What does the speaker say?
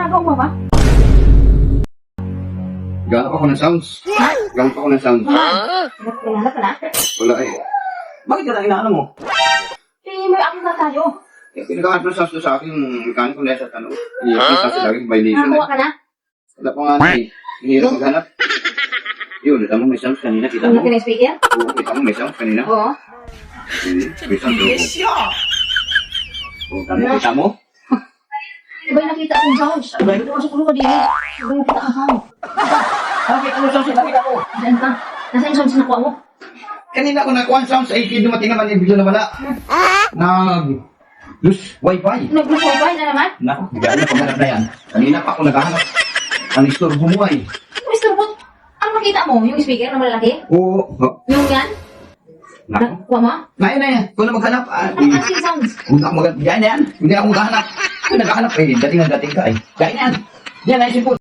ginagawa mo ba? Gahanap ako ng sounds. Gahanap ako ng sounds. Kailangan ka na? Wala eh. Bakit ka na inaano mo? Eh, may ako na tayo. Eh, pinagahanap ng sounds doon sa akin, yung mechanic ko nasa tanong. Iikita sa laging violation Nakakuha eh. ka na? Wala pa nga eh. Hihirap maghanap. Yun, kita mo may sounds kanina. Kita Ang mo. laki ng speaker? Oo, kita mo may sounds kanina. Oo. May sounds doon. Kita mo? Iba yung nakita kong sounds. Iba yung masuk ulo ka din. Iba yung nakita kong sounds. Bakit ano sounds yung nakita mo? Diyan ka. Nasa yung sounds na kuha mo? Kanina ako nakuha ang sounds ay dumating naman yung bigla na wala. Lose wifi. Nag-blue wifi na naman? Naku, bigla na paghanap na yan. Kanina pa ako naghahanap. Ang istorbo mo ay. Mr. Boot, ano makita mo? Yung speaker na malalaki? Oo. Yung yan? Naku. Kuha mo? Ngayon na yan. Kung na maghanap. Ano kasi yung sounds? Huwag ako maghanap. Yan yan. Hindi ako maghanap. Kung naghahanap eh. Dating ka eh. Yan yan. Yan ay simple.